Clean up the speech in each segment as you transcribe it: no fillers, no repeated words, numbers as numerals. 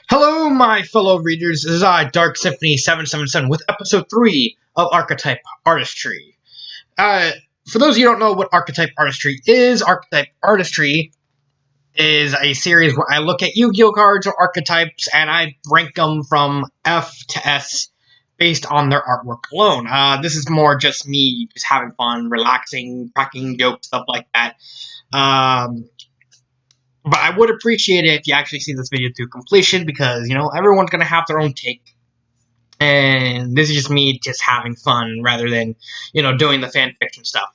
Hello, my fellow readers. This is Dark Symphony 777 with episode 3 of Archetype Artistry. For those of you who don't know what Archetype Artistry is a series where I look at Yu-Gi-Oh cards or archetypes and I rank them from F to S based on their artwork alone. This is more just me just having fun, relaxing, cracking jokes, stuff like that. But I would appreciate it if you actually see this video to completion because, everyone's going to have their own take. And this is just me just having fun rather than, doing the fan fiction stuff.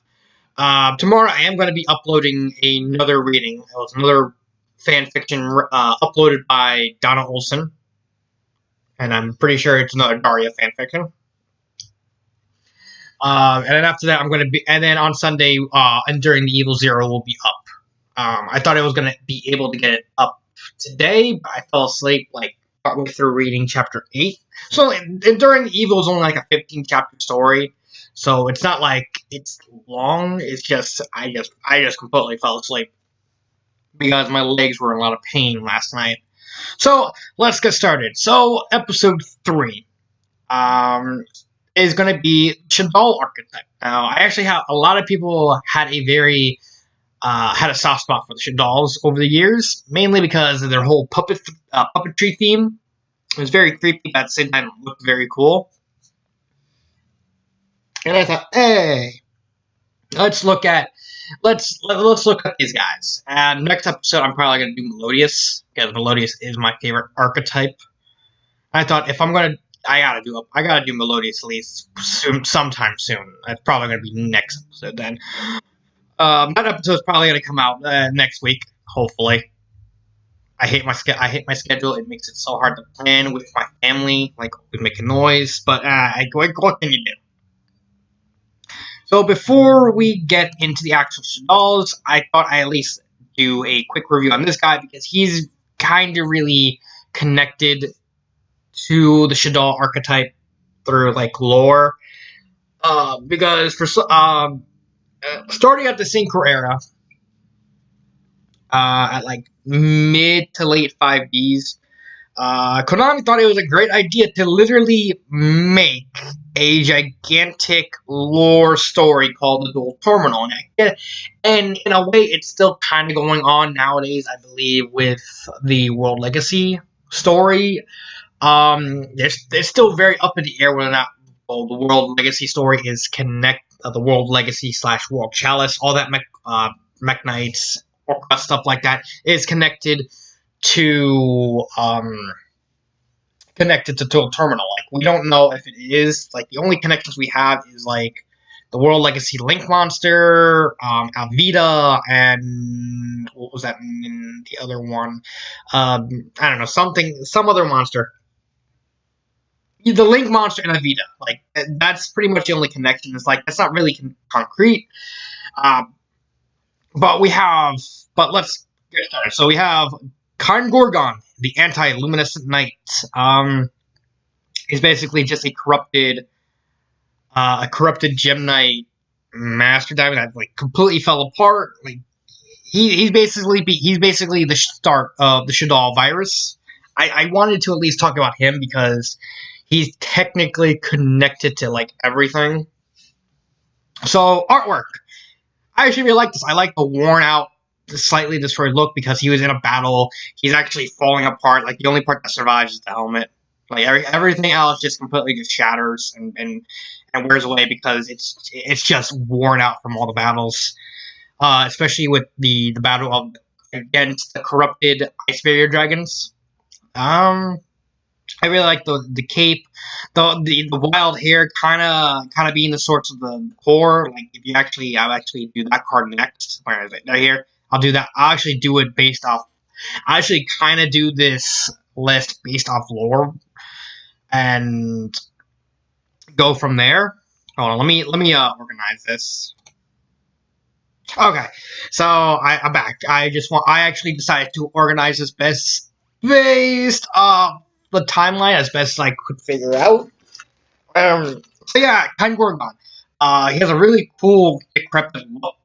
Tomorrow I am going to be uploading another reading. It was another fan fiction uploaded by Donna Olson. And I'm pretty sure it's another Daria fan fiction. And then after that, and then on Sunday, Enduring the Evil Zero will be up. I thought I was going to be able to get it up today, but I fell asleep, partway through reading chapter 8. So, Enduring the Evil is only, a 15-chapter story, so it's not like it's long, it's just, I just completely fell asleep, because my legs were in a lot of pain last night. So, let's get started. So, episode 3, is going to be Shaddolls Archetype. Now, I actually have, a lot of people had a soft spot for the Shaddolls over the years, mainly because of their whole puppetry theme. It was very creepy, but at the same time, it looked very cool. And I thought, hey, let's look at these guys. And next episode, I'm probably going to do Melodious, because Melodious is my favorite archetype. I thought I gotta do Melodious at least sometime soon. That's probably going to be next episode then. That episode is probably going to come out next week, hopefully. I hate my schedule. It makes it so hard to plan with my family, always making noise. But what can you do? So before we get into the actual Shaddolls, I thought I'd at least do a quick review on this guy because he's kind of really connected to the Shaddolls archetype through lore. Because for starting at the Synchro era, at mid to late 5Ds, Konami thought it was a great idea to literally make a gigantic lore story called the Dual Terminal. And in a way, it's still kind of going on nowadays, I believe, with the World Legacy story. It's still very up in the air whether or not the World Legacy story is the World Legacy / World Chalice, all that Mech Knights, Orca, stuff like that, is connected to Dual Terminal. We don't know if it is. The only connections we have is the World Legacy Link Monster, Alvida, and what was that in the other one? I don't know, some other monster. The Link Monster and Avita. That's pretty much the only connection. It's that's not really concrete. But let's get started. So we have Karn Gorgon, the anti-luminescent knight. He's basically just a corrupted Gem Knight Master Diamond that completely fell apart. He's basically the start of the Shaddolls virus. I wanted to at least talk about him because he's technically connected to everything. So artwork, I actually really like this. I like the worn out, slightly destroyed look because he was in a battle. He's actually falling apart. The only part that survives is the helmet. Everything else just completely just shatters and wears away because it's just worn out from all the battles. Especially with the battle against the corrupted Ice Barrier Dragons. I really like the cape, the wild hair kind of being the sorts of the core. I'll actually do that card next. Where is it? Right here. I'll do that. I'll actually do it based off. I actually kind of do this list based off lore, and go from there. Hold on, let me organize this. Okay, so I'm back. I actually decided to organize this based off the timeline as best as I could figure out. So yeah, Karn Gorgon. He has a really cool decrepit look.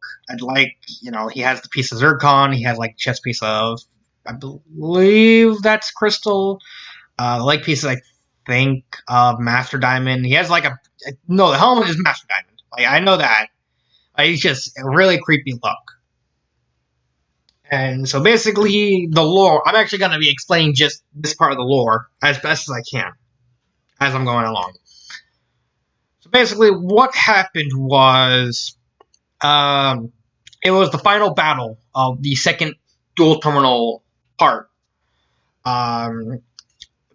He has the piece of zircon. He has chest piece of I believe that's Crystal. The leg pieces, I think, of Master Diamond. He has like a no. The helmet is Master Diamond. Like I know that. He's just a really creepy look. And so basically, the lore. I'm actually going to be explaining just this part of the lore as best as I can as I'm going along. So basically, what happened was, it was the final battle of the second dual terminal part. Gem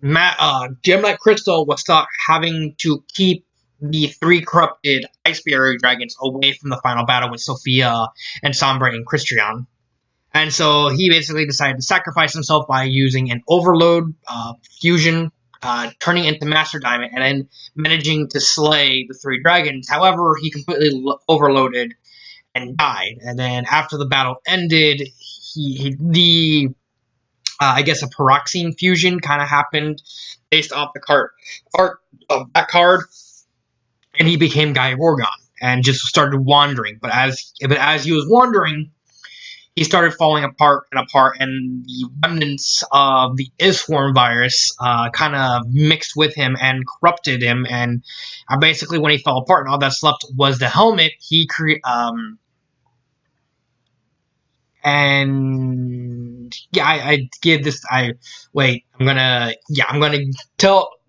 Knight Crystal was stuck having to keep the 3 corrupted Ice Barrier Dragons away from the final battle with Sophia and Sombra and Christian. And so he basically decided to sacrifice himself by using an overload fusion, turning into Master Diamond, and then managing to slay the 3 dragons. However, he completely overloaded and died. And then after the battle ended, I guess a Pyroxene fusion kind of happened based off the art of that card, and he became Gaia Gorgon and just started wandering. But as he was wandering, he started falling apart, and the remnants of the Isworm virus kind of mixed with him and corrupted him. And basically, when he fell apart and all that's left was the helmet, he and yeah, I give this. I'm gonna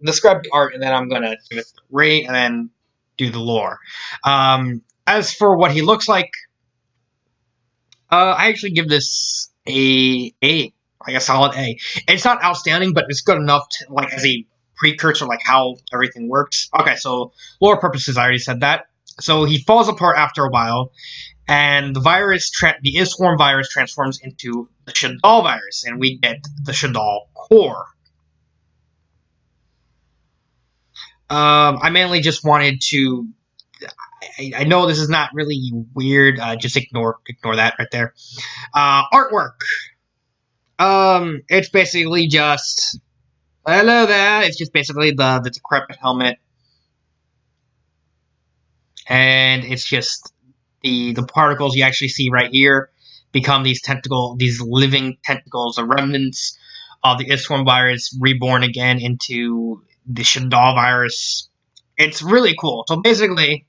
describe the art, and then I'm gonna give it the rate, and then do the lore. As for what he looks like, I actually give this like a solid A. It's not outstanding, but it's good enough to, like, as a precursor, like how everything works. Okay, so lore purposes, I already said that. So he falls apart after a while, and the Isworm virus transforms into the Shaddolls virus, and we get the Shaddolls core. I mainly just wanted to. I know this is not really weird. Just ignore that right there. Artwork. It's basically just hello there. It's just basically the decrepit helmet, and it's just the particles you actually see right here become these living tentacles, the remnants of the Isworm virus reborn again into the Shaddolls virus. It's really cool. So basically,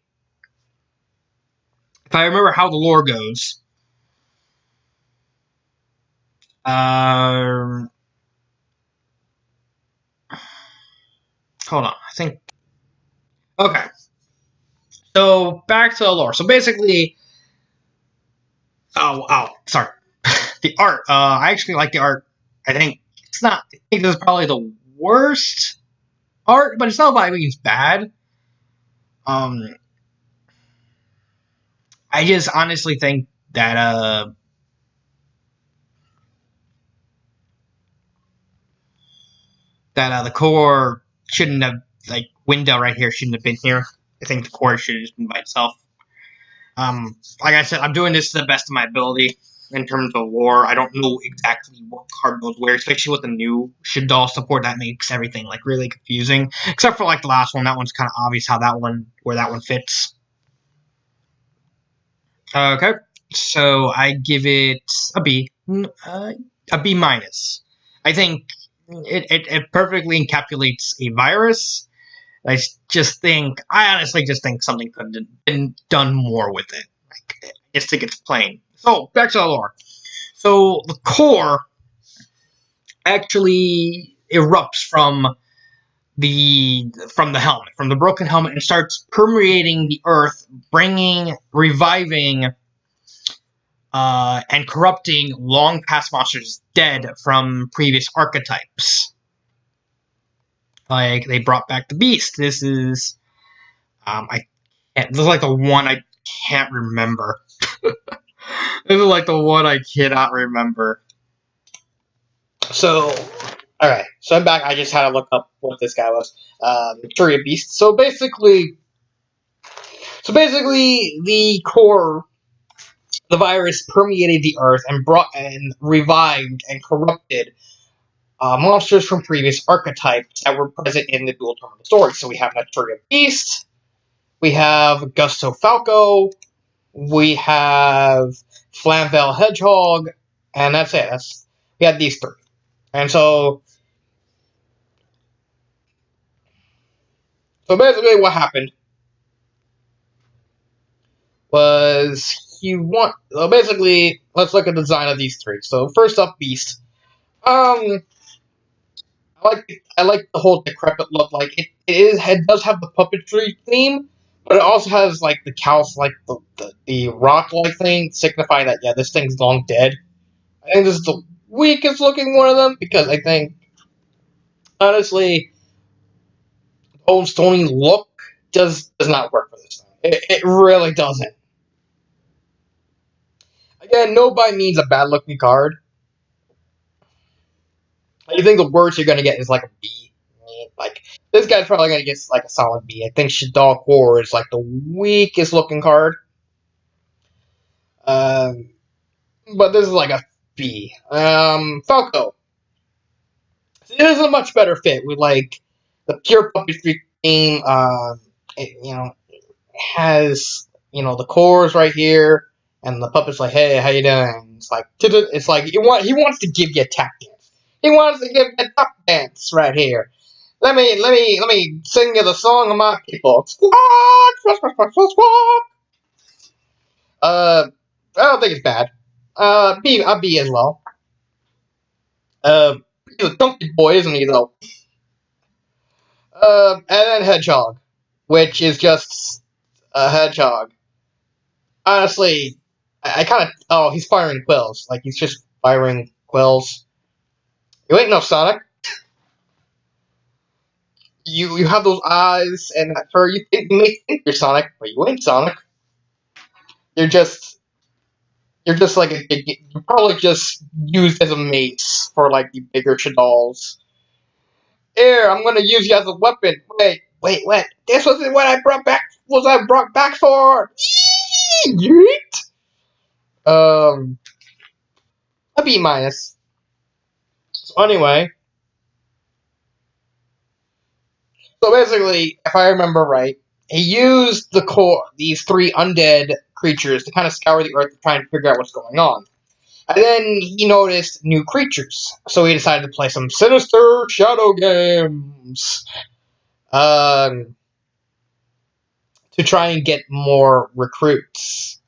if I remember how the lore goes, hold on, I think. Okay, so back to the lore. So basically, sorry, the art. I actually like the art. I think this is probably the worst art, but it's not by any means bad. I just honestly think that the core shouldn't have, like, window right here shouldn't have been here. I think the core should have just been by itself. Like I said, I'm doing this to the best of my ability in terms of lore. I don't know exactly what card goes where, especially with the new Shaddolls support. That makes everything like really confusing. Except for like the last one, that one's kind of obvious where that one fits. Okay, so I give it a B minus. I think it perfectly encapsulates a virus. I honestly just think something could have been done more with it. Like, I just think it's plain. So, back to the lore. So, the core actually erupts from the helmet, from the broken helmet, and starts permeating the earth, reviving, and corrupting long past monsters dead from previous archetypes. Like, they brought back the beast. This is, this is like the one I can't remember. This is like the one I cannot remember. So, alright. So I'm back. I just had to look up what this guy was. Victoria Beast. So basically, the core, the virus permeated the earth and revived and corrupted monsters from previous archetypes that were present in the dual terminal story. So we have Victoria Beast, we have Gusto Falco, we have Flamvell Hedgehog, and that's it. he had these three. And so basically what happened was well, basically, let's look at the design of these three. So first up, Beast. Um, I like the whole decrepit look. Like it does have the puppetry theme, but it also has like the cows, like the rock like thing, signifying that yeah, this thing's long dead. I think this is the weakest looking one of them because I think honestly, the old stony look does not work for this thing. It really doesn't. Again, no by means a bad looking card. I think the worst you're gonna get is like a B. Like this guy's probably gonna get like a solid B. I think Shaddolls Core is like the weakest looking card. Um, but this is like a B. Falco. It is a much better fit with like the pure puppetry theme. Has the cores right here, and the puppet's like, hey, how you doing? It's like he wants to give you a tap dance. He wants to give you a tap dance right here. Let me sing you the song of my people. Squawk, squawk, squawk, squawk, squawk, squawk. I don't think it's bad. A B as well. He's a donkey boy, isn't he, though? And then Hedgehog, which is just a hedgehog. Honestly, I kind of... Oh, he's firing quills. Like, he's just firing quills. You ain't no Sonic. You have those eyes and that fur. You may think you're Sonic, but you ain't Sonic. You're just like you're probably just used as a mace for like the bigger Shaddolls. Here, I'm gonna use you as a weapon. Wait, what? This wasn't what I brought back. Was I brought back for? Yeet. A B minus. So anyway, so basically, if I remember right, he used these three undead creatures to kind of scour the earth to try and figure out what's going on. And then he noticed new creatures, so he decided to play some sinister shadow games to try and get more recruits.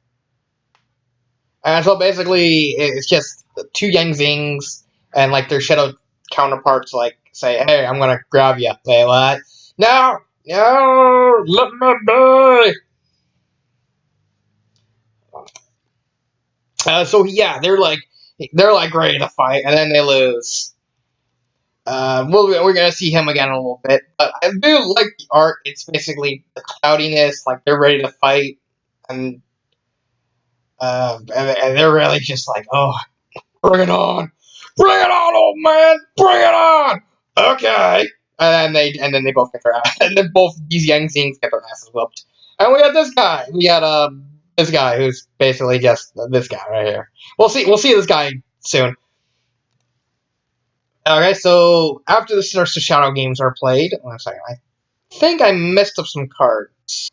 And so basically, it's just two Yang Zings and like their shadow counterparts, like say, "Hey, I'm gonna grab you." Wait, what? No, let me die. So yeah, they're like ready to fight, and then they lose. We're gonna see him again in a little bit, but I do like the art. It's basically the cloudiness, like they're ready to fight, and they're really just like, oh, bring it on, old man, bring it on. Okay, and then they both get their ass, and then both these young things get their asses whooped. And we got this guy. We got this guy who's basically just this guy right here. We'll see this guy soon. Okay, so after the Sinister Shadow games are played, one second, I think I messed up some cards.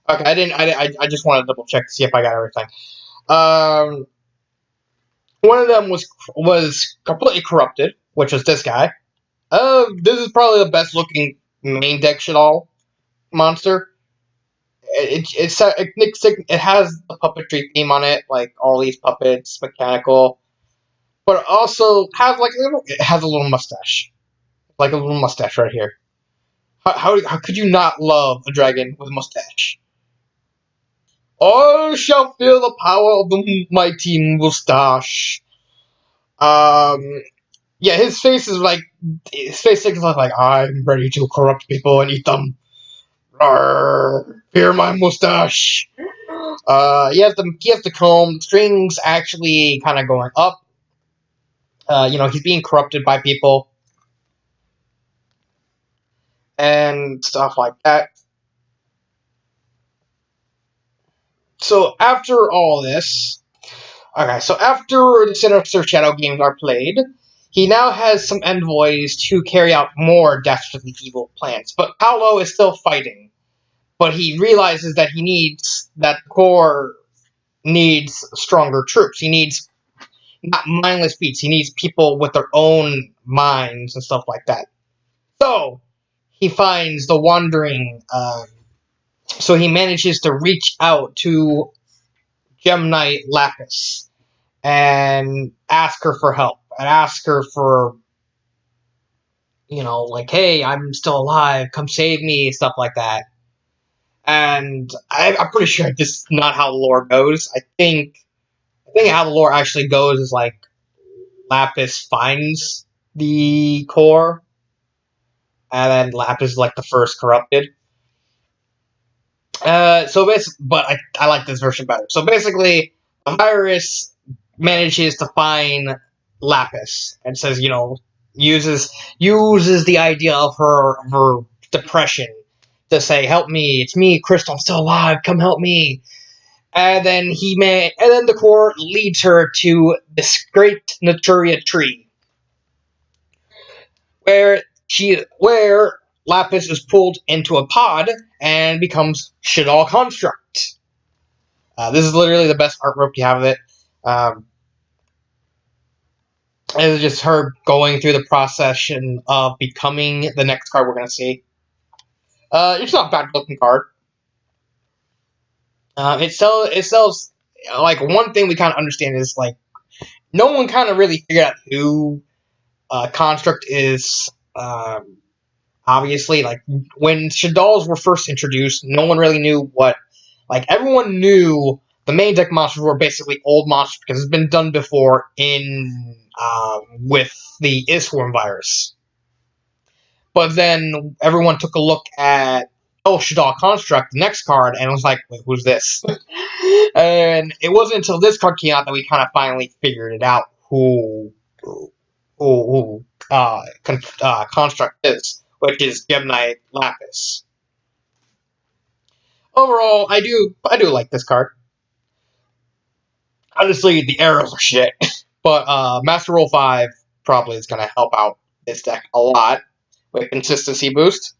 Okay, I didn't. I just wanted to double check to see if I got everything. One of them was completely corrupted, which was this guy. This is probably the best looking main deck Shaddolls monster. It has the puppetry theme on it, like all these puppets, mechanical, but it also has it has a little mustache, like a little mustache right here. How could you not love a dragon with a mustache? All shall feel the power of the mighty mustache. Yeah, his face is like I'm ready to corrupt people and eat them. Rawr, fear my mustache. He has the comb. The strings actually kind of going up. He's being corrupted by people and stuff like that. So after all this, okay, so after the Sinister Shadow games are played, he now has some envoys to carry out more dastardly evil plans. But Paolo is still fighting. But he realizes that that core needs stronger troops. He not mindless feats. He needs people with their own minds and stuff like that. So he finds the wandering. So he manages to reach out to Gem Knight Lapis and ask her for help and ask her for, like, hey, I'm still alive, come save me, stuff like that. And I'm pretty sure this is not how the lore goes. I think how the lore actually goes is like Lapis finds the core, and then Lapis is like the first corrupted. But I like this version better. So basically, the virus manages to find Lapis and says, uses the idea of her depression to say, "Help me! It's me, Crystal. I'm still alive. Come help me." And then the core leads her to this great Naturia tree, where Lapis is pulled into a pod and becomes Shaddolls Construct. This is literally the best artwork you have of it. It's just her going through the procession of becoming the next card we're going to see. It's not a bad looking card. It sells, like, one thing we kind of understand is, like, no one kind of really figured out who Construct is. Obviously, like, when Shaddolls were first introduced, no one really knew what, like, everyone knew the main deck monsters were basically old monsters because it's been done before with the Isworm virus. But then everyone took a look at Shaddolls Construct, the next card, and was like, wait, who's this? And it wasn't until this card came out that we kind of finally figured it out who Construct is, which is Gem Knight Lapis. Overall, I do like this card. Honestly, the arrows are shit, but Master Roll 5 probably is going to help out this deck a lot with consistency boost.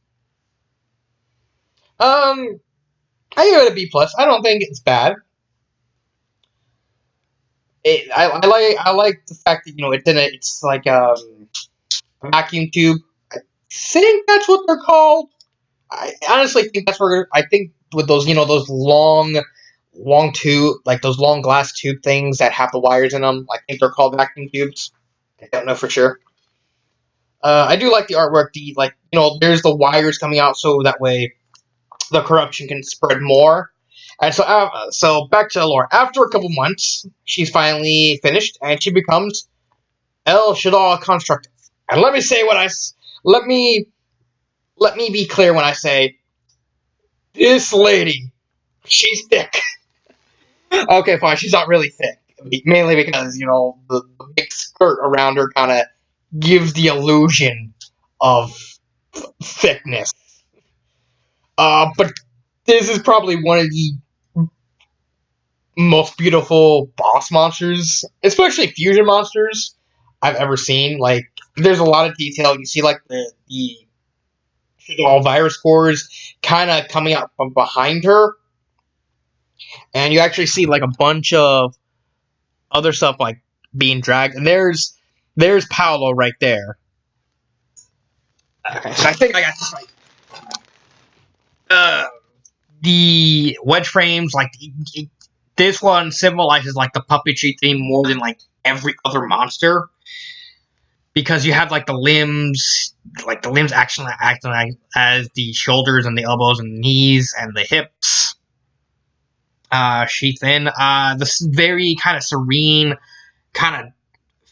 I give it a B+. I don't think it's bad. I like the fact that, it's like a vacuum tube. I think that's what they're called. I honestly think that's where I think with those, those long tube, like those long glass tube things that have the wires in them. I think they're called vacuum tubes. I don't know for sure. I do like the artwork. There's the wires coming out so that way the corruption can spread more. And so back to the lore. After a couple months, she's finally finished, and she becomes Shaddolls Construct. And let me be clear when I say this lady, she's thick. Okay, fine, she's not really thick, mainly because the big skirt around her kind of gives the illusion of thickness. But this is probably one of the most beautiful boss monsters, especially fusion monsters, I've ever seen. Like, there's a lot of detail. You see, like, the Shaddolls virus cores kind of coming out from behind her, and you actually see, like, a bunch of other stuff, like, being dragged. And there's Paolo right there. Okay, so I think I got this right. The wedge frames, like, this one symbolizes, like, the puppetry theme more than, like, every other monster. Because you have, like, the limbs actually acting as the shoulders and the elbows and the knees and the hips. Sheath in. This very kind of serene kind of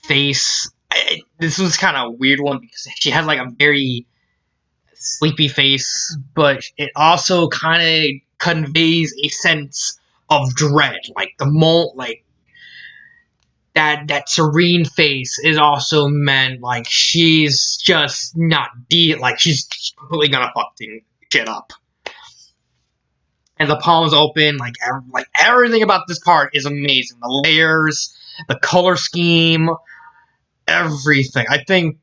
face. This was kind of a weird one because she has, like, a very sleepy face, but it also kind of conveys a sense of dread. Like, that serene face is also meant, like, she's just not she's completely gonna fuck shit up. And the palms open, like everything about this card is amazing. The layers, the color scheme, everything. I think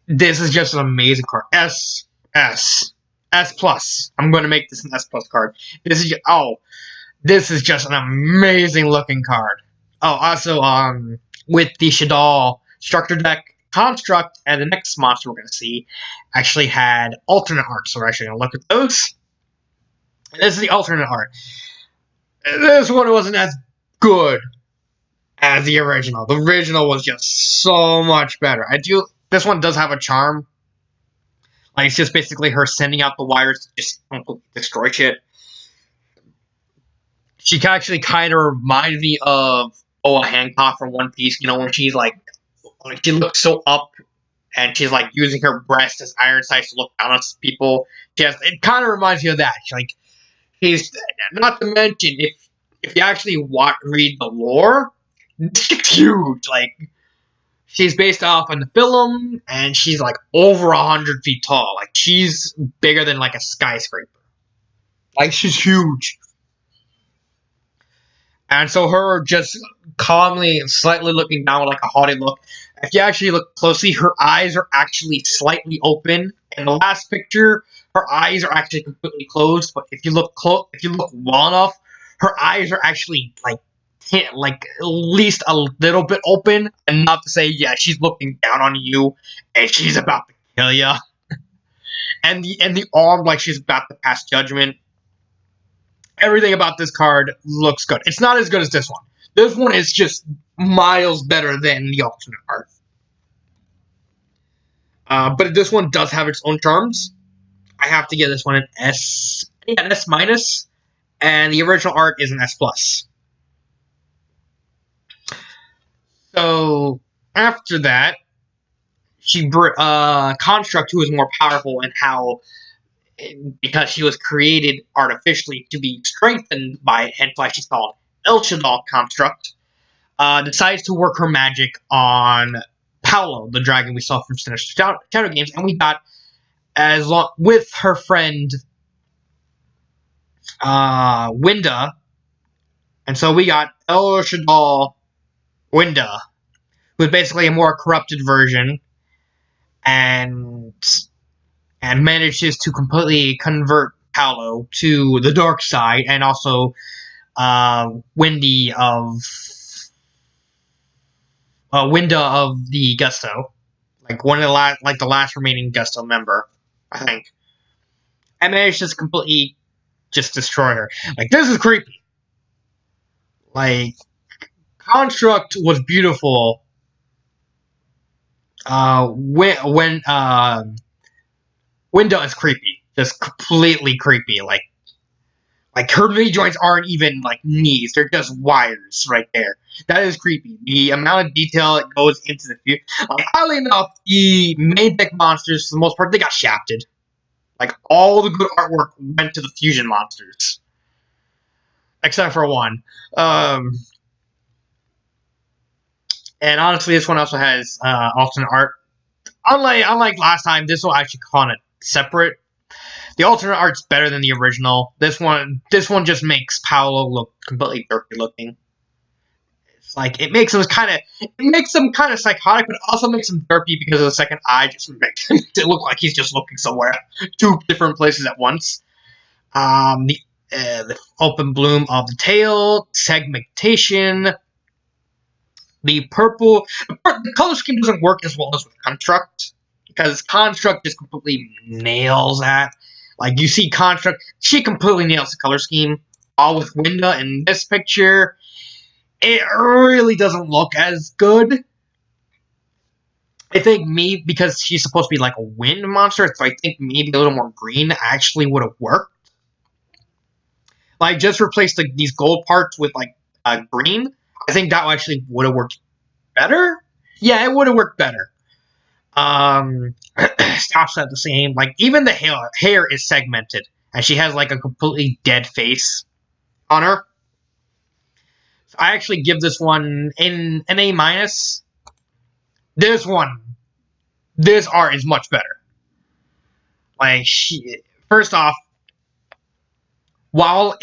this is just an amazing card. S+. I'm going to make this an S+ card. This is just an amazing looking card. Oh, also, with the Shaddolls structure deck construct, and the next monster we're going to see actually had alternate art. So we're actually going to look at those. And this is the alternate art. This one wasn't as good as the original. The original was just so much better. This one does have a charm. Like, it's just basically her sending out the wires to just destroy shit. She actually kind of reminds me of Oa Hancock from One Piece. You know, when she's like, she looks so up, and she's like using her breast as iron sights to look down on people. It kind of reminds me of that. She's not to mention if you actually read the lore, it's huge. Like, she's based off on the film, and she's like over 100 feet tall. Like, she's bigger than like a skyscraper. Like, she's huge. And so her just calmly and slightly looking down with like a haughty look. If you actually look closely, her eyes are actually slightly open. In the last picture, her eyes are actually completely closed. But if you look well enough, her eyes are actually like at least a little bit open, enough to say, yeah, she's looking down on you, and she's about to kill you. and the arm, like she's about to pass judgment. Everything about this card looks good. It's not as good as this one. This one is just miles better than the alternate art. But this one does have its own charms. I have to give this one an S. Yeah, an S minus. And the original art is an S plus. So after that, Construct, who is more powerful and how, because she was created artificially to be strengthened by Headfly, she's called El Shaddolls Construct, decides to work her magic on Paolo, the dragon we saw from Sinister Shadow Games, and we got, with her friend Winda, and so we got El Shaddolls Winda, who is basically a more corrupted version, and manages to completely convert Paolo to the dark side, and also Winda of the Gusto, like one of the last remaining Gusto member, I think, and managed to completely just destroy her. Like, this is creepy. Like, Construct was beautiful. When Winda is creepy, just completely creepy. Like her knee joints aren't even like knees; they're just wires right there. That is creepy. The amount of detail it goes into the future. Like, oddly enough, the main deck monsters, for the most part, they got shafted. Like, all the good artwork went to the fusion monsters, except for one. And honestly, this one also has alternate art. Unlike last time, this will actually call it separate. The alternate art's better than the original. This one just makes Paolo look completely dirty looking. It's like, it makes him kind of psychotic, but it also makes him derpy because of the second eye. Just makes it look like he's just looking somewhere, two different places at once. The open bloom of the tail, segmentation. The color scheme doesn't work as well as with Construct, because Construct just completely nails that. Like, you see Construct, she completely nails the color scheme. All with Winda in this picture, it really doesn't look as good. I think because she's supposed to be like a wind monster, so I think maybe a little more green actually would have worked. Like, just replace these gold parts with like green. I think that actually would have worked better. Yeah, it would have worked better. Stops at the same. Like, even the hair is segmented, and she has like a completely dead face on her. So I actually give this one an A minus. This art is much better. Like, first off, while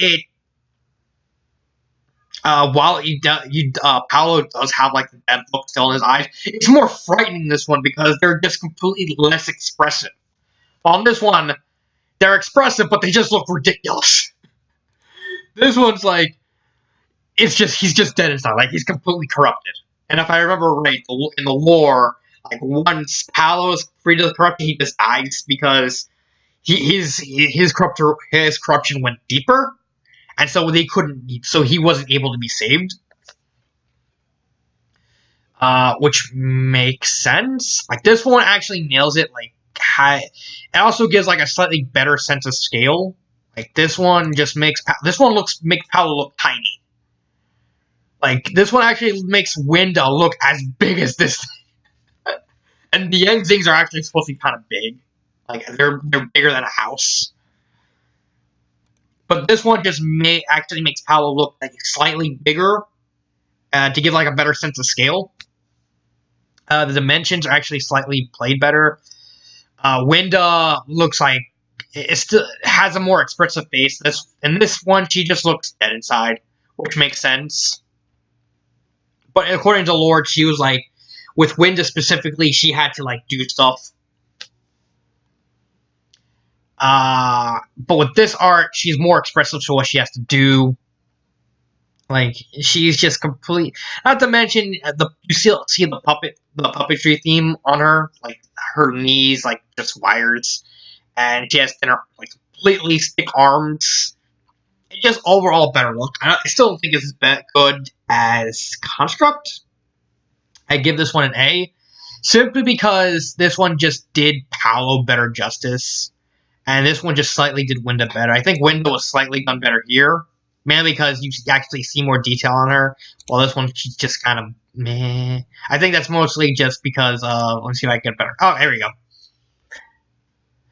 Paolo does have like the dead look still in his eyes, it's more frightening this one because they're just completely less expressive. On this one, they're expressive, but they just look ridiculous. This one's like, he's just dead inside, like he's completely corrupted. And if I remember right, in the lore, like once Palos freed of the corruption, he just dies because his corruption went deeper, and so they couldn't. So he wasn't able to be saved. Which makes sense. Like this one actually nails it. Like it also gives like a slightly better sense of scale. Like this one just makes Paolo look tiny. Like this one actually makes Winda look as big as this, and the end things are actually supposed to be kind of big. Like they're bigger than a house. But this one just actually makes Paolo look like slightly bigger to give like a better sense of scale. The dimensions are actually slightly played better. Winda looks like it still has a more expressive face. This one, she just looks dead inside, which makes sense. But according to Lord, she was like, with Winda specifically, she had to like do stuff. But with this art, she's more expressive to what she has to do. Like she's just complete. Not to mention you still see the puppetry theme on her, like her knees, like just wires, and she has like completely stick arms. It's just overall better look. I still don't think it's as good as Construct. I give this one an A, simply because this one just did Paolo better justice, and this one just slightly did Winda better. I think Winda was slightly done better here. Mainly because you actually see more detail on her, while this one, she's just kind of meh. I think that's mostly just because, let's see if I can get better. Oh, there we go.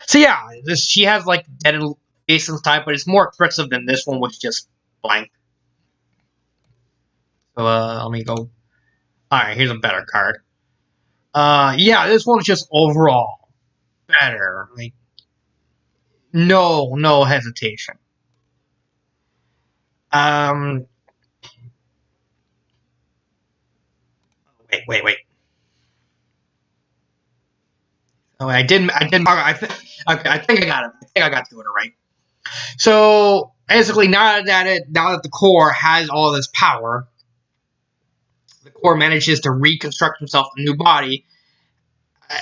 So yeah, she has, like, dead face and type, but it's more expressive than this one, which is just blank. So, let me go. Alright, here's a better card. Yeah, this one's just overall better. Like, no hesitation. Wait. Oh, I didn't. I think I got it. I think I got the order right. So basically, now that the core has all this power, the core manages to reconstruct himself a new body,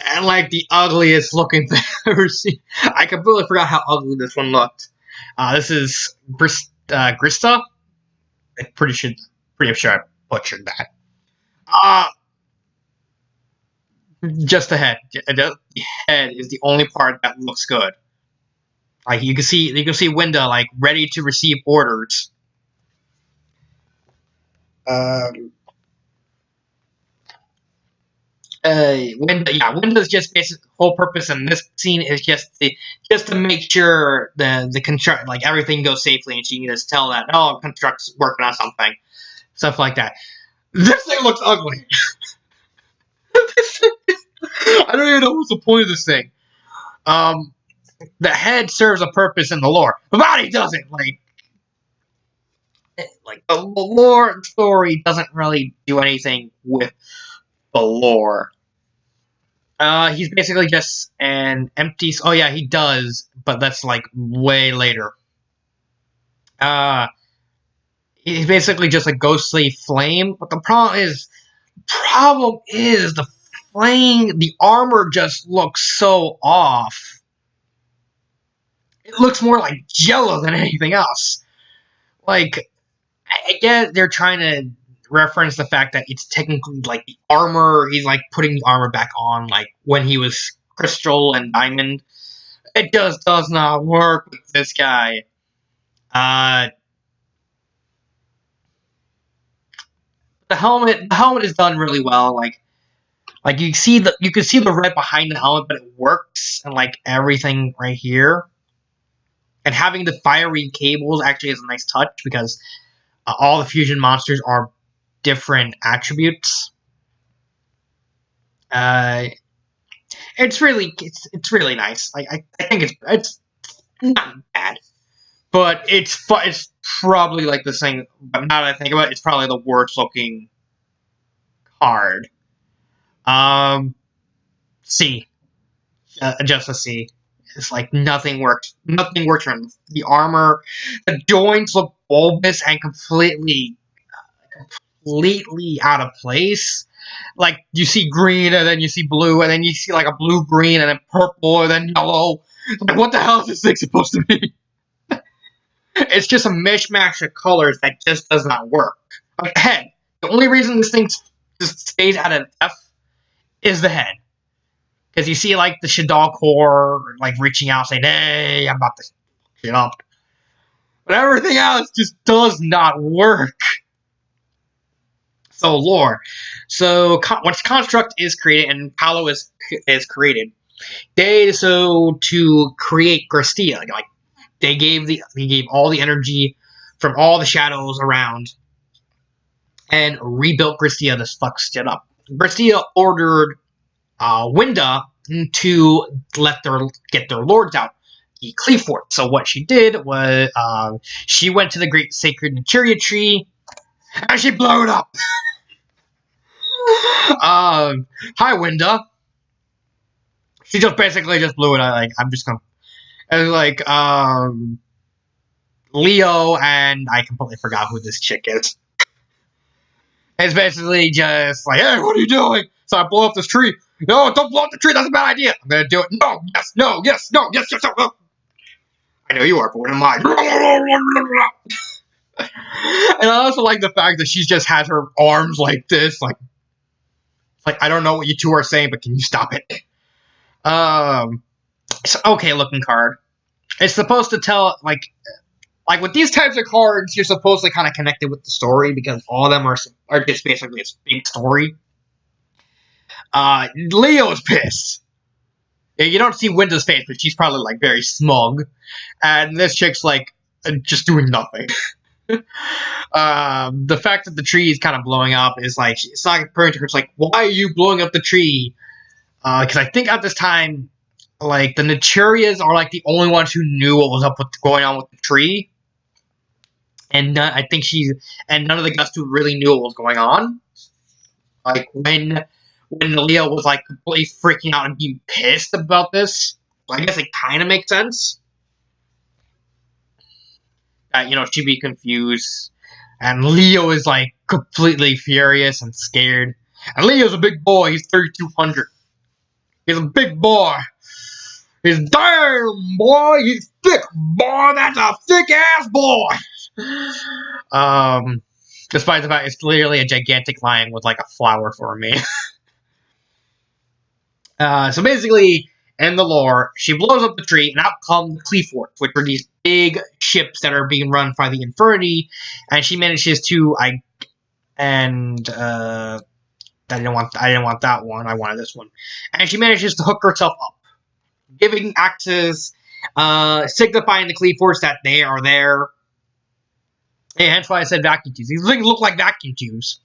and like the ugliest looking thing I've ever seen. I completely forgot how ugly this one looked. This is Grista. I'm pretty sure I butchered that. Just the head. The head is the only part that looks good. Like you can see Winda like ready to receive orders. Winda's just basically whole purpose in this scene is just to make sure the construct, like everything goes safely, and she can just tell that construct's working on something, stuff like that. This thing looks ugly. I don't even know what's the point of this thing. The head serves a purpose in the lore. The body doesn't. Like the lore story doesn't really do anything with the lore. He's basically just an empty. Oh yeah, he does, but that's like way later. He's basically just a ghostly flame. But the problem is the flame. The armor just looks so off. It looks more like Jello than anything else. Like, I guess they're trying to reference the fact that it's technically like the armor. He's like putting the armor back on, like when he was crystal and diamond. It just does not work with this guy. The helmet is done really well. Like you can see the red behind the helmet, but it works, and like everything right here. And having the fiery cables actually is a nice touch because all the fusion monsters are different attributes. It's really nice. Like I think it's not bad, but it's probably like the thing. But now that I think about it, it's probably the worst looking card. C, just a C. It's like nothing works. Nothing works from the armor. The joints look bulbous and completely completely out of place. Like, you see green, and then you see blue, and then you see, like, a blue-green, and then purple, and then yellow. Like, what the hell is this thing supposed to be? It's just a mishmash of colors that just does not work. Like, head. The only reason this thing just stays at an F is the head. Because you see, like, the Shaddolls core, like, reaching out saying, hey, I'm about to shit up. But everything else just does not work. So, lore. So, once Construct is created and Paolo is created, to create Gristia, like, they gave all the energy from all the shadows around and rebuilt Gristia to fuck shit up. Gristia ordered Winda to get their lords out, the Cleafort. So what she did was she went to the Great Sacred Materia Tree and she blew it up. Hi, Winda. She just basically just blew it. I'm just gonna. It was like Leo, and I completely forgot who this chick is. It's basically just like, hey, what are you doing? So I blow up this tree. No, don't blow up the tree. That's a bad idea. I'm gonna do it. No, yes, no, yes, no, yes, yes, no. I know you are, but what am I? And I also like the fact that she just has her arms like this, like I don't know what you two are saying, but can you stop it? It's an okay looking card. It's supposed to tell, like with these types of cards, you're supposed to kind of connect it with the story because all of them are just basically a big story. Leo is pissed. You don't see Winda's face, but she's probably like very smug, and this chick's like just doing nothing. The fact that the tree is kind of blowing up is like it's not referring to her. It's like, why are you blowing up the tree? Because I think at this time, like the Naturias are like the only ones who knew what was going on with the tree, and I think none of the Gustu really knew what was going on. Like when Leo was like completely freaking out and being pissed about this, I guess it kind of makes sense. That she'd be confused, and Leo is like completely furious and scared. And Leo's a big boy; he's 3,200. He's a big boy. He's damn boy. He's thick boy. That's a thick ass boy. Despite the fact it's literally a gigantic lion with like a flower for me. So basically, in the lore, she blows up the tree, and out come the Cleaforts, which are these big ships that are being run by the Infernity, and she manages to I didn't want that one. I wanted this one, and she manages to hook herself up, giving access, signifying the Cleaforts that they are there. And hence why I said vacuum tubes. These things look like vacuum tubes,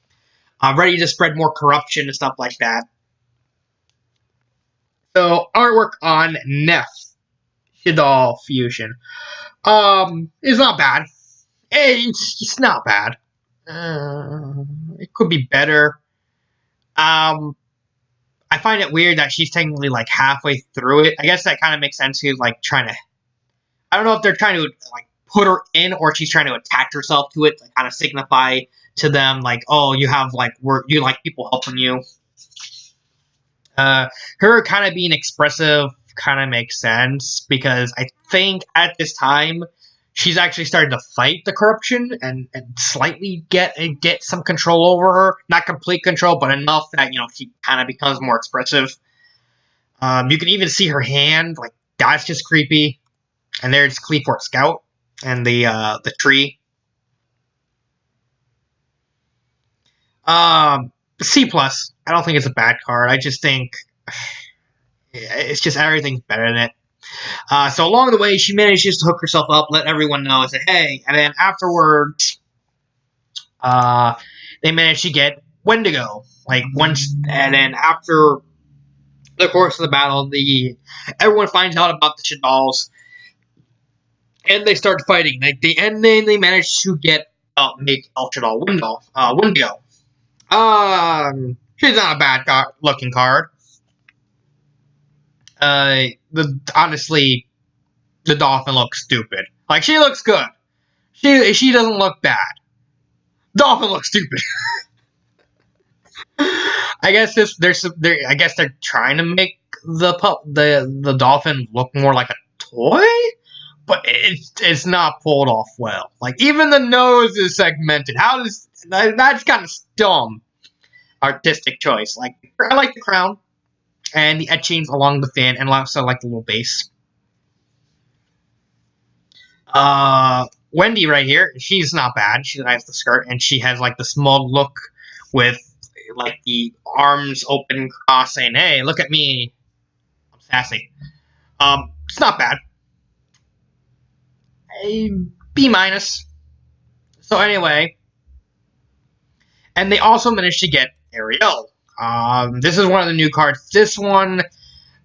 ready to spread more corruption and stuff like that. So, artwork on Neff Shaddolls Fusion. It's not bad. It's not bad. It could be better. I find it weird that she's technically like halfway through it. I guess that kind of makes sense. She's like trying to. I don't know if they're trying to like put her in, or she's trying to attach herself to it to kind of signify to them like, oh, you have like you like people helping you. Her kind of being expressive kind of makes sense because I think at this time she's actually starting to fight the corruption and slightly get some control over her. Not complete control, but enough that she kind of becomes more expressive. You can even see her hand, like that's just creepy. And there's Cleafort Scout and the tree. C+. I don't think it's a bad card. I just think it's just everything's better than it. So along the way, she manages to hook herself up, let everyone know, and say, hey. And then afterwards, they manage to get Wendigo. And then after the course of the battle, everyone finds out about the Shaddolls, and they start fighting. And then they manage to make El Shaddolls Wendigo. She's not a bad looking card. Honestly, the dolphin looks stupid. Like, she looks good. She doesn't look bad. Dolphin looks stupid. I guess I guess they're trying to make the dolphin look more like a toy, but it's not pulled off well. Like even the nose is segmented. How does that's kind of dumb artistic choice. Like I like the crown and the etchings along the fin, and also like the little base. Wendy right here, she's not bad. She has the skirt, and she has like the small look with like the arms open cross, saying, "Hey, look at me, I'm sassy." It's not bad. A B minus. So anyway, and they also managed to get Ariel. This is one of the new cards. This one,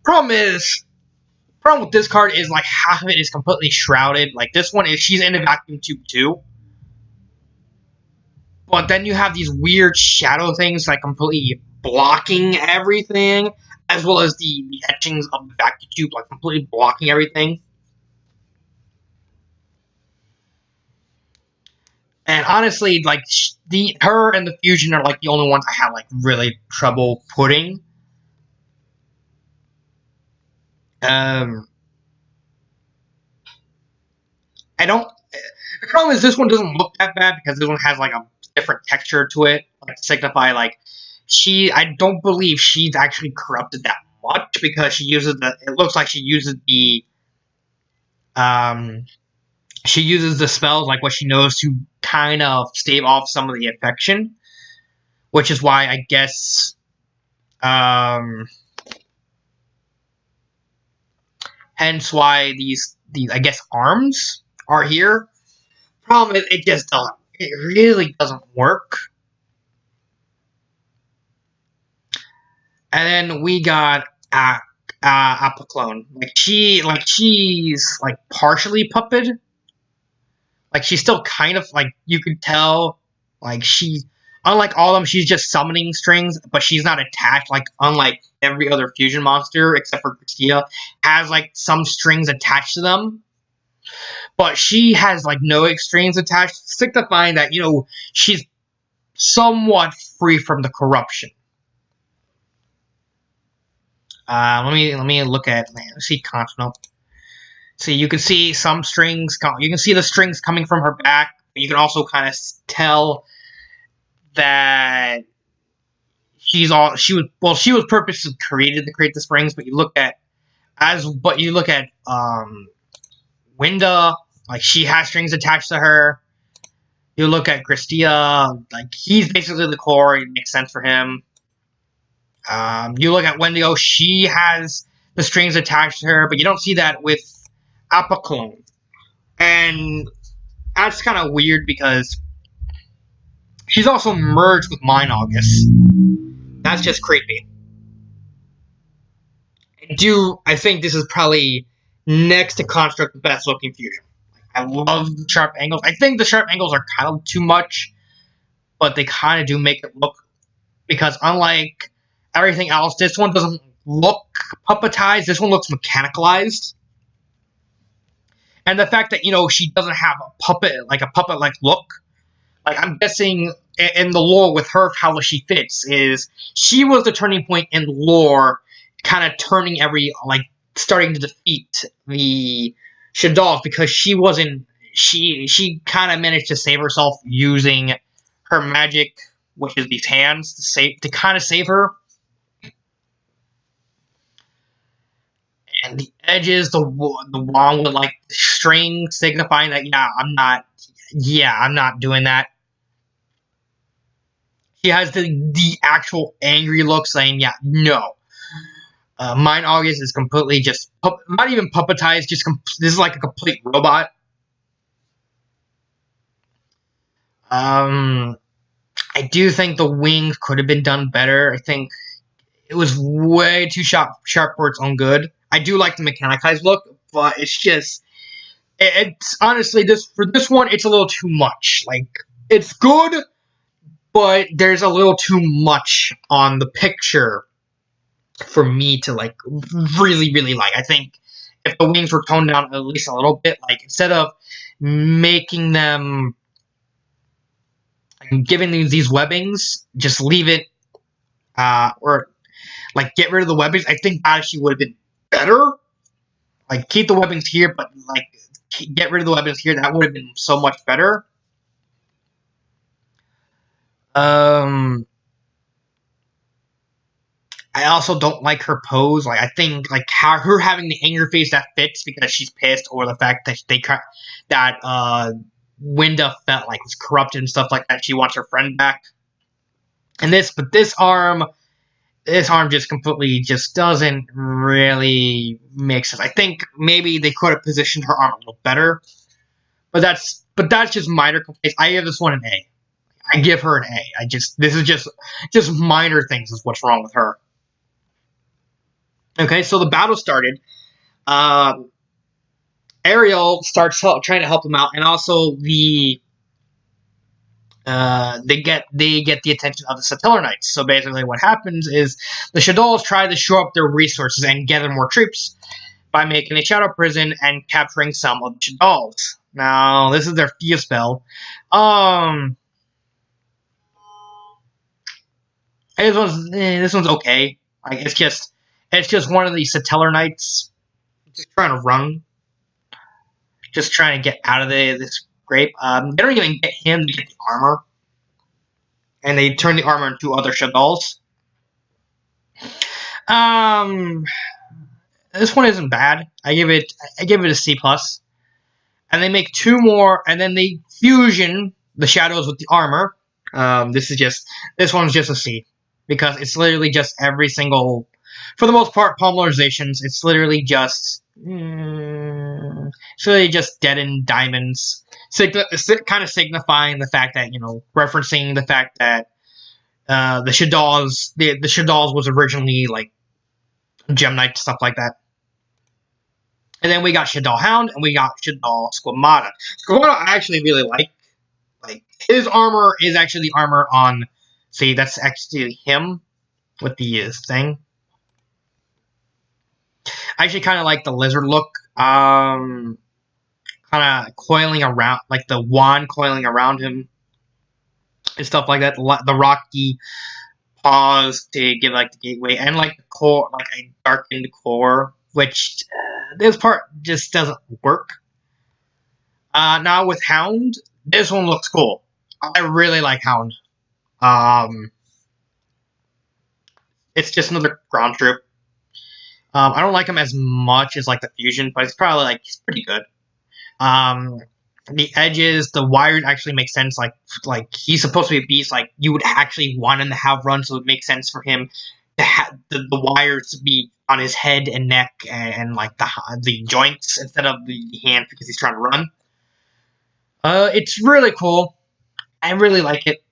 problem with this card is like half of it is completely shrouded. Like this one is she's in a vacuum tube too. But then you have these weird shadow things like completely blocking everything, as well as the etchings of the vacuum tube like completely blocking everything. And honestly, like her and the fusion are like the only ones I have like really trouble putting. I don't. The problem is this one doesn't look that bad because this one has like a different texture to it, like to signify like she. I don't believe she's actually corrupted that much because she uses the. It looks like she uses the. She uses the spells like what she knows to kind of stave off some of the infection, which is why I guess. Hence why these I guess arms are here. Problem is, it just doesn't. It really doesn't work. And then we got Apoclone. She's like partially puppeted. Like she's still kind of like you could tell. Like unlike all of them, she's just summoning strings, but she's not attached. Like unlike every other fusion monster except for Christia, has like some strings attached to them. But she has like no strings attached, signifying that she's somewhat free from the corruption. Let me look at let's see Continental. See, you can see some strings. You can see the strings coming from her back. But you can also kind of tell that she was purposely created to create the strings. But you look at Winda, like she has strings attached to her. You look at Christia, like he's basically the core. It makes sense for him. You look at Wendigo, she has the strings attached to her, but you don't see that with Apoclone. And that's kind of weird because she's also merged with Mind August. That's just creepy. I think this is probably next to Construct the best looking fusion. I love the sharp angles. I think the sharp angles are kind of too much, but they kind of do make it look, because unlike everything else, this one doesn't look puppetized. This one looks mechanicalized. And the fact that, she doesn't have a puppet-like look. Like, I'm guessing in the lore with her, how she fits is she was the turning point in lore, kind of turning starting to defeat the Shaddolls, because she kind of managed to save herself using her magic, which is these hands, to kind of save her. And the edges, the wand with like string signifying that I'm not doing that. She has the actual angry look saying, no. Mind August is completely just not even puppetized. This is like a complete robot. I do think the wings could have been done better. I think it was way too sharp for its own good. I do like the mechanized look, but it's honestly for this one, it's a little too much. Like, it's good, but there's a little too much on the picture for me to like really, really like. I think if the wings were toned down at least a little bit, like instead of making them giving these webbings, just leave it or like get rid of the weapons. I think that actually would have been better. Like keep the weapons here, but like get rid of the weapons here. That would have been so much better. I also don't like her pose. Like I think like her having the anger face that fits because she's pissed, or the fact that Winda felt like was corrupted and stuff like that. She wants her friend back. And this arm just completely just doesn't really make sense. I think maybe they could have positioned her arm a little better, but that's just minor complaints. I give this one an A. I give her an A. This is just minor things is what's wrong with her. Okay, so the battle started. Ariel starts trying to help him out, and also they get the attention of the Satellar Knights. So basically, what happens is the Shaddolls try to show up their resources and gather more troops by making a shadow prison and capturing some of the Shaddolls. Now, this is their fear spell. This one's okay. Like it's just one of the Satellar Knights just trying to run, just trying to get out of this scrape. They don't even get him to get the armor, and they turn the armor into other Shaddolls. This one isn't bad. I give it a C plus. And they make two more, and then they fusion the shadows with the armor. This one's just a C, because it's literally just every single, for the most part, polymerizzations. It's literally just deadened diamonds, kind of signifying the fact that, referencing the fact that the Shaddolls was originally like gem knight, stuff like that. And then we got Shaddol Hound, and we got Shaddol Squamata. Squamata I actually really like. Like, his armor is actually the armor on... See, that's actually him with the thing. I actually kind of like the lizard look. Kind of coiling around, like the wand coiling around him. And stuff like that. The rocky paws to give, like, the gateway. And, like, the core, like, a darkened core. Which, this part just doesn't work. Now with Hound, this one looks cool. I really like Hound. It's just another ground troop. I don't like him as much as like the fusion, but it's probably like he's pretty good. The edges, the wires actually make sense. Like he's supposed to be a beast. Like you would actually want him to have run, so it would make sense for him to have the wires to be on his head and neck and like the joints instead of the hand, because he's trying to run. It's really cool. I really like it.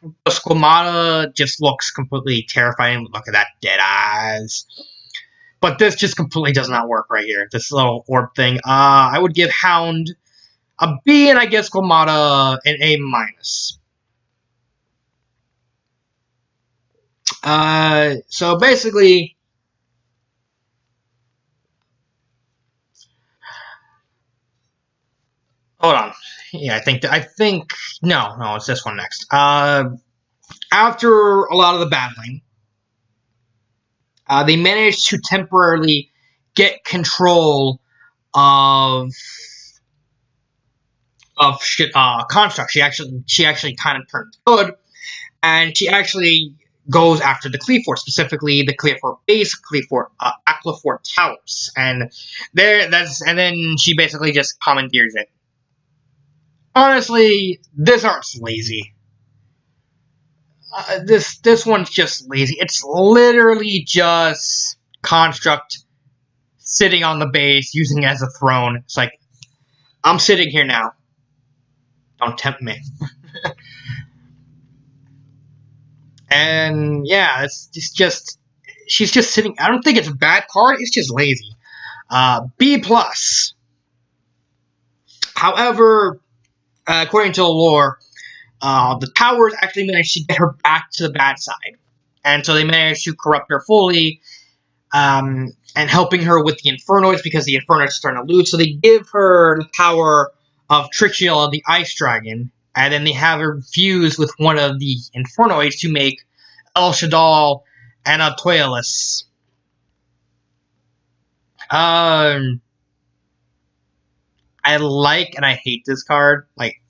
The Squamata just looks completely terrifying. Look at that dead eyes. But this just completely does not work right here. This little orb thing. I would give Hound a B, and I give Squamata an A minus. So basically, hold on. Yeah, I think no, it's this one next. After a lot of the battling, they managed to temporarily get control of Construct. She actually kind of turned good, and she actually goes after the Cleafort, specifically the Cleafort base, Aquafort Towers, and then she basically just commandeers it. Honestly, this art's lazy. This one's just lazy. It's literally just Construct sitting on the base, using it as a throne. It's like, I'm sitting here now. Don't tempt me. And yeah, it's just she's just sitting. I don't think it's a bad card. It's just lazy. B plus. However, according to the lore, the towers actually managed to get her back to the bad side, and so they managed to corrupt her fully, and helping her with the Infernoids, because the Infernoids are starting to lose. So they give her the power of Trixiel, the Ice Dragon, and then they have her fuse with one of the Infernoids to make El Shaddol and a Toilis. I like and I hate this card. Like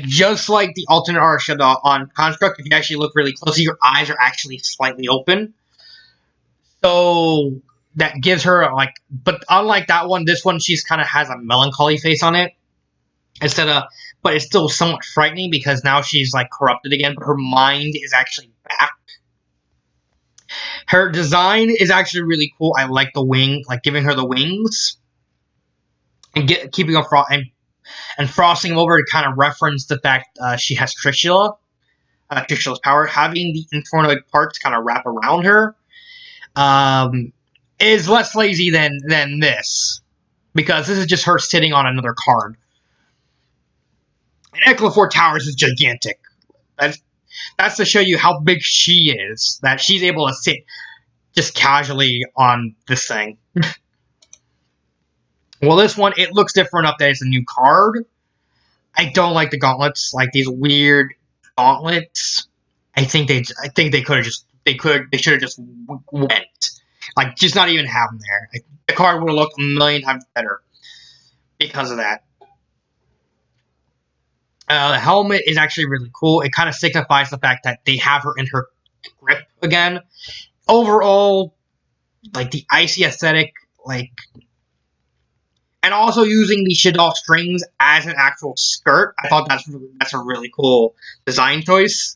just like the alternate art Shaddol on Construct, if you actually look really closely, your eyes are actually slightly open. So that gives her like, but unlike that one, this one she's kind of has a melancholy face on it instead of, but it's still somewhat frightening because now she's like corrupted again, but her mind is actually back. Her design is actually really cool. I like the wing, like giving her the wings and keeping her and frosting them over to kind of reference the fact she has Trishula, Trishula's power. Having the infernoid parts kind of wrap around her is less lazy than this, because this is just her sitting on another card. And Eclofor Towers is gigantic. That's to show you how big she is, that she's able to sit just casually on this thing. Well, this one, it looks different enough that it's a new card. I don't like the gauntlets, like these weird gauntlets. I think they could have just they should have just went, like just not even have them there. Like, the card would have looked a million times better because of that. The helmet is actually really cool. It kind of signifies the fact that they have her in her grip again. Overall, like the icy aesthetic, like, and also using the Shaddol strings as an actual skirt. I thought that's a really cool design choice.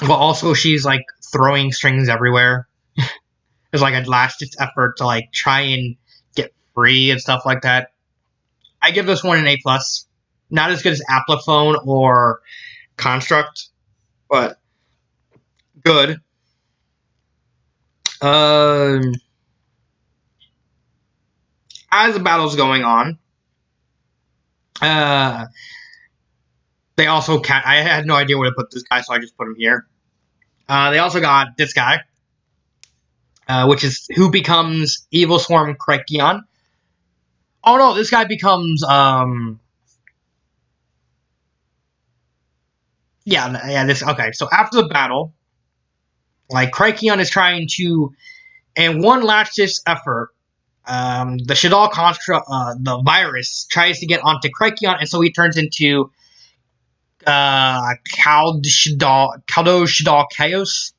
But also, she's like throwing strings everywhere. It's like a last-ditch effort to like try and get free and stuff like that. I give this one an A+. Not as good as Ampliphone or Construct, but good. As the battle's going on, they also I had no idea where to put this guy, so I just put him here. They also got this guy, which is who becomes Evil Swarm Krykion. Oh no, this guy becomes okay. So after the battle, like Krykion is trying to, in one last-ditch effort, the Shaddol construct, the virus, tries to get onto Krykion, and so he turns into Shaddol Chaos.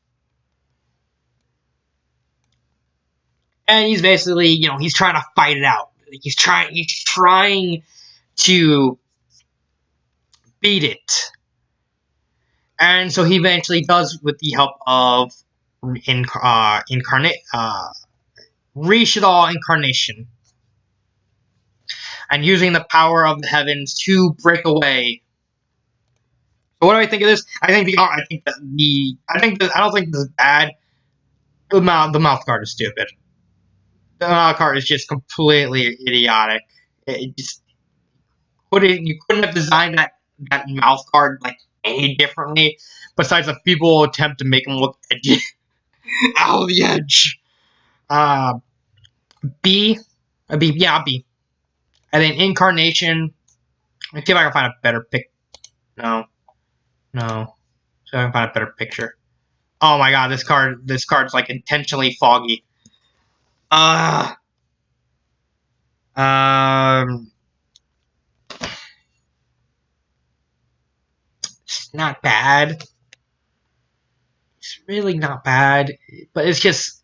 And he's basically, he's trying to fight it out. He's trying to beat it. And so he eventually does, with the help of Re-Shaddol Incarnation. And using the power of the heavens to break away. So what do I think of this? I don't think this is bad. The mouth guard is stupid. The mouth guard is just completely idiotic. You couldn't have designed that mouth guard like any differently, besides if people attempt to make him look edgy out of the edge. B. B. And then Incarnation. Let's see if I can find a better pic. No. So I can find a better picture. Oh my god, this card's like intentionally foggy. It's not bad. It's really not bad, but it's just,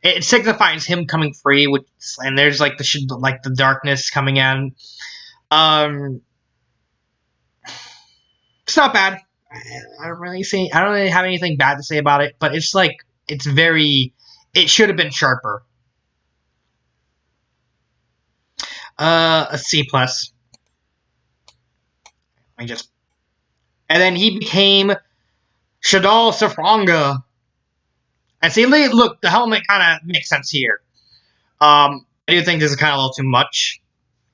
it signifies him coming free, and there's like the darkness coming in. It's not bad. I don't really have anything bad to say about it, but it's like, it should have been sharper. A C+. And then he became Shaddol Safranga. And see, look, the helmet kind of makes sense here. I do think this is kind of a little too much,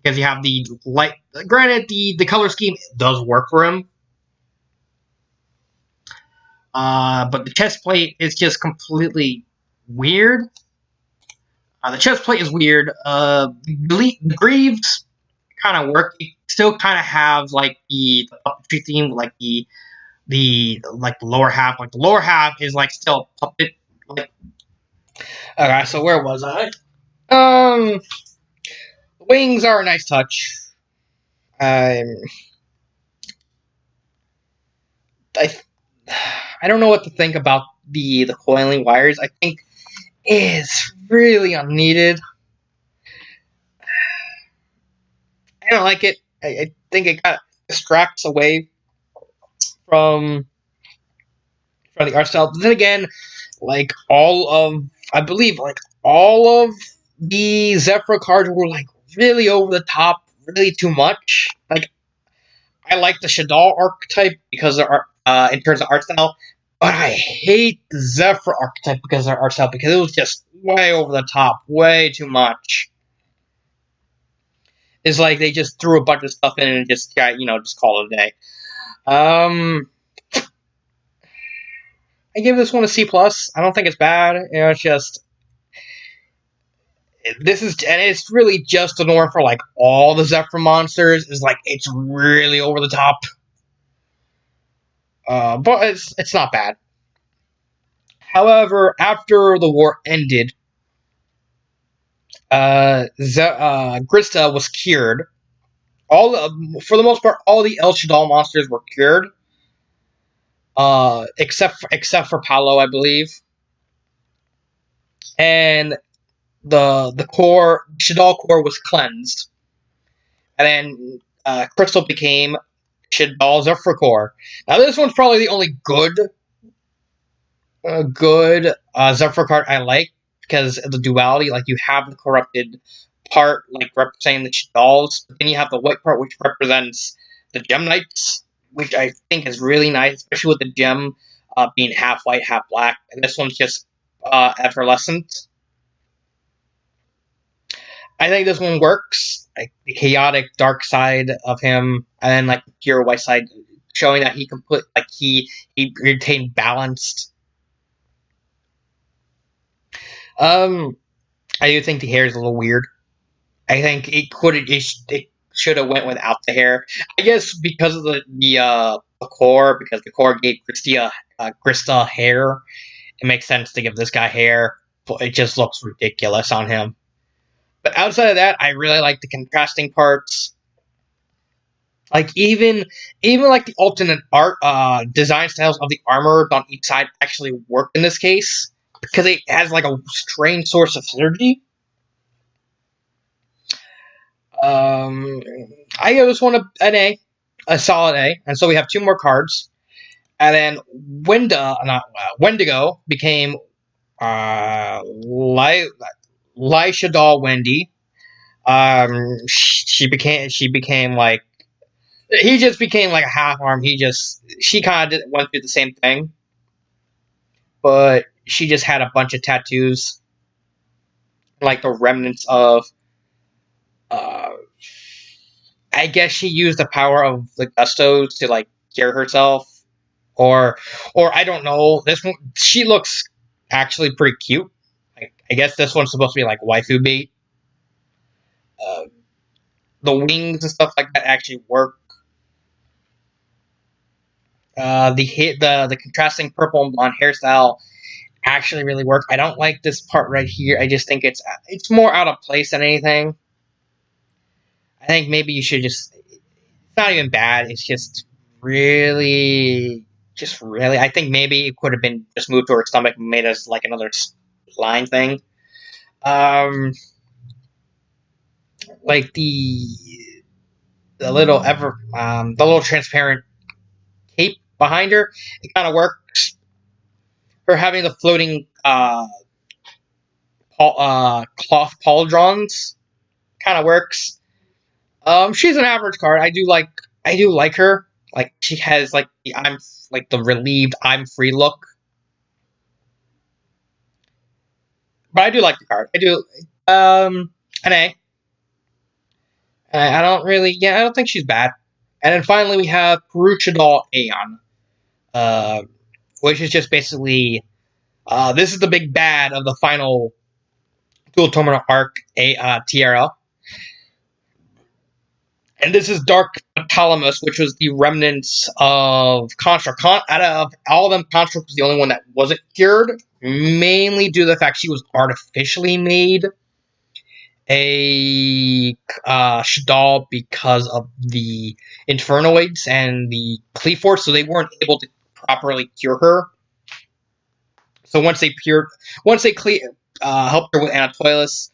because you have the light. Granted, the color scheme does work for him. But the chest plate is just completely weird. The chest plate is weird. The greaves kind of work. You still kind of have like the puppetry theme, like the like the lower half. Like the lower half is like still puppet. Like, okay, so where was I? The wings are a nice touch. Um, I I don't know what to think about the coiling wires. I think it's really unneeded. I don't like it. I think it kind of distracts away from the art style. But then again, like I believe like all of the Zephyr cards were like really over the top, really too much. Like I like the Shaddolls archetype because of in terms of art style, but I hate the Zephyr archetype because of their art style because it was just way over the top, way too much. It's like they just threw a bunch of stuff in and just got, just call it a day. I give this one a C plus. I don't think it's bad. It's just it's really just the norm for like all the Zephyr monsters. Is like it's really over the top. But it's not bad. However, after the war ended, Grista was cured. For the most part, all the El Shaddolls monsters were cured, except for Paolo, I believe, and the Shaddolls core was cleansed, and then Crystal became Shaddolls Zephyr core. Now this one's probably the only good Zephyr card I like because of the duality. Like you have the corrupted part, like representing the Shaddolls, but then you have the white part, which represents the Gem Knights, which I think is really nice, especially with the gem being half white, half black. And this one's just effervescent. I think this one works. Like the chaotic dark side of him, and then like the pure white side, showing that he retained balanced. I do think the hair is a little weird. I think it should have went without the hair. I guess because of the core, because the core gave Grista hair, it makes sense to give this guy hair, but it just looks ridiculous on him. But outside of that, I really like the contrasting parts. Like even like the alternate art design styles of the armor on each side actually work in this case because it has like a strange source of synergy. I give this one an A, a solid A, and so we have two more cards, and then Wendigo became Shaddolls Wendy. She became like he just became like a half arm. She kind of went through the same thing, but she just had a bunch of tattoos, like the remnants of. I guess she used the power of the Gustos to like cure herself, or I don't know. This one, she looks actually pretty cute. I guess this one's supposed to be like waifu bait. The wings and stuff like that actually work. The contrasting purple and blonde hairstyle actually really works. I don't like this part right here. I just think it's more out of place than anything. I think maybe you should it's not even bad. It's just really. I think maybe it could have been just moved to her stomach and made us like another line thing. Like the little transparent cape behind her, it kind of works. Her having the floating cloth pauldrons kind of works. She's an average card. I do like her. Like she has like the relieved I'm free look. But I do like the card. I do an A. I don't think she's bad. And then finally we have Shaddolls Aeon, which is just basically this is the big bad of the final dual tournament arc TRL. And this is Dark Ptolemos, which was the remnants of Construct. Out of all of them, Construct was the only one that wasn't cured, mainly due to the fact she was artificially made a Shaddol because of the Infernoids and the Cleaforce, so they weren't able to properly cure her. So once they helped her with Anatolis,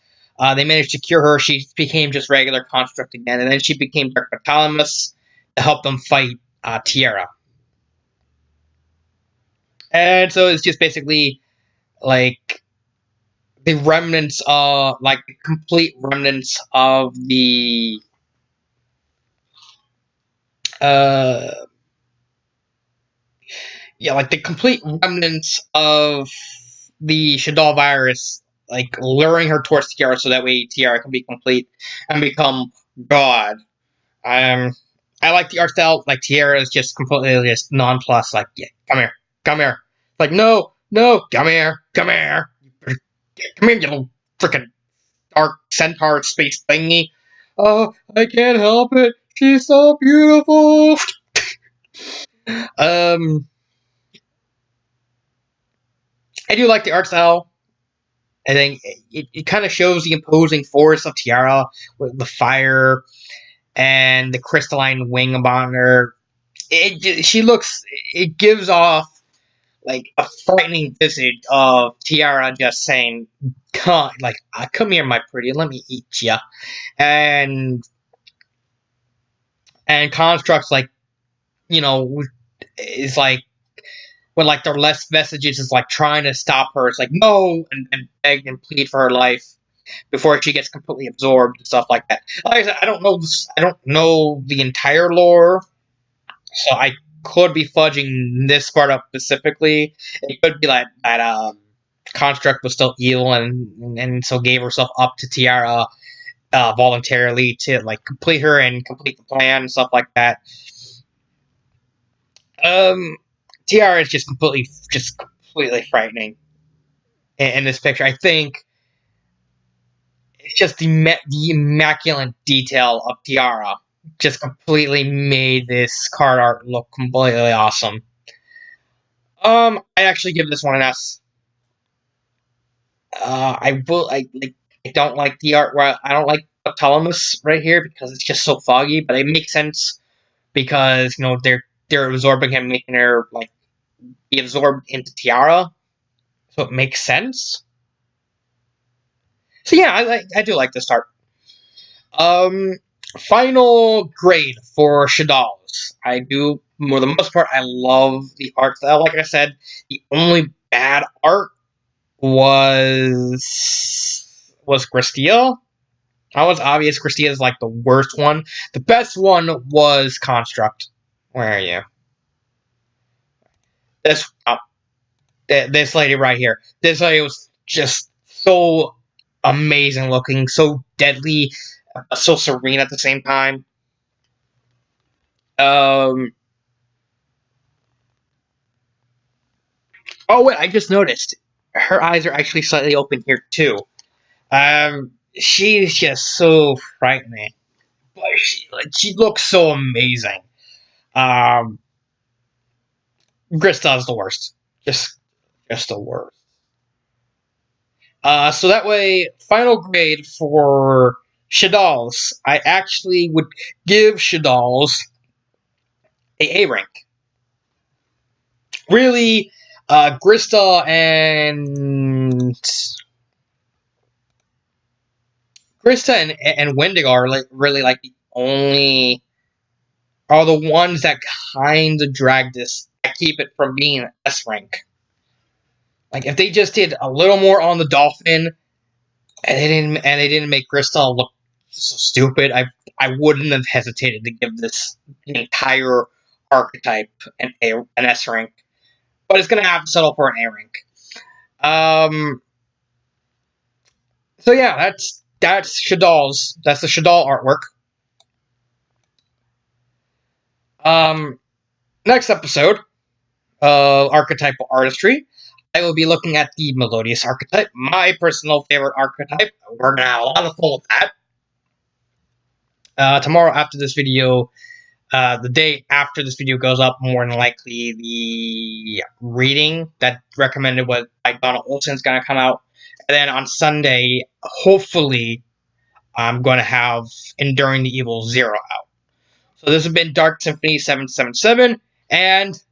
they managed to cure her. She became just regular Construct again, and then she became Dark Ptolemos to help them fight Tierra. And so it's just basically like the remnants of, like, the complete remnants of the uh like the complete remnants of the Shaddol virus, like luring her towards Tiara so that way Tiara can be complete and become God. I like the art style. Like, Tiara is just completely just nonplussed. Like, yeah, come here, come here. Like, no, no, come here, come here, come here, you little freaking dark centaur space thingy. Oh, I can't help it. She's so beautiful. um, I do like the art style. I think it kind of shows the imposing force of Tiara with the fire and the crystalline wing upon her. It gives off like a frightening visage of Tiara just saying, "Come, like, come here, my pretty, let me eat ya," and Constructs, like, is like, when like their last vestiges is like trying to stop her. It's like, no, and beg and plead for her life before she gets completely absorbed and stuff like that. Like I said, I don't know the entire lore, so I could be fudging this part up specifically. It could be like that Construct was still evil and so gave herself up to Tiara voluntarily to like complete her and complete the plan and stuff like that. Tiara is just completely frightening in this picture. I think it's just the immaculate detail of Tiara just completely made this card art look completely awesome. I actually give this one an S. I don't like the art. I don't like Ptolemos right here because it's just so foggy. But it makes sense because they're absorbing him, making her like be absorbed into Tiara, so it makes sense. So yeah, I do like this art. Um, Final grade for Shaddolls. I do, for the most part, I love the art style. Like I said, the only bad art was Gristia. That was obvious. Gristia is like the worst one. The best one was Construct. Where are you? This lady right here. This lady was just so amazing looking, so deadly, so serene at the same time. Um. Oh wait, I just noticed her eyes are actually slightly open here too. She's just so frightening, but she looks so amazing. Um, Grista's the worst. Just the worst. So that way, final grade for Shaddolls. I actually would give Shaddolls a rank. Really, Grista and Wendigo are like really like the only are the ones that kind of drag this. That keep it from being an S rank. Like if they just did a little more on the dolphin, and they didn't make Grista look so stupid, I wouldn't have hesitated to give this the entire archetype an S rank. But it's gonna have to settle for an A rank. So yeah, that's Shaddolls. That's the Shaddol artwork. Next episode of Archetypal Artistry, I will be looking at the Melodious archetype, my personal favorite archetype. We're gonna have a lot of fun with that. Tomorrow after this video, the day after this video goes up, more than likely the reading that recommended by Donald Olson is going to come out. And then on Sunday, hopefully, I'm going to have Enduring the Evil 0 out. So this has been Dark Symphony 777, and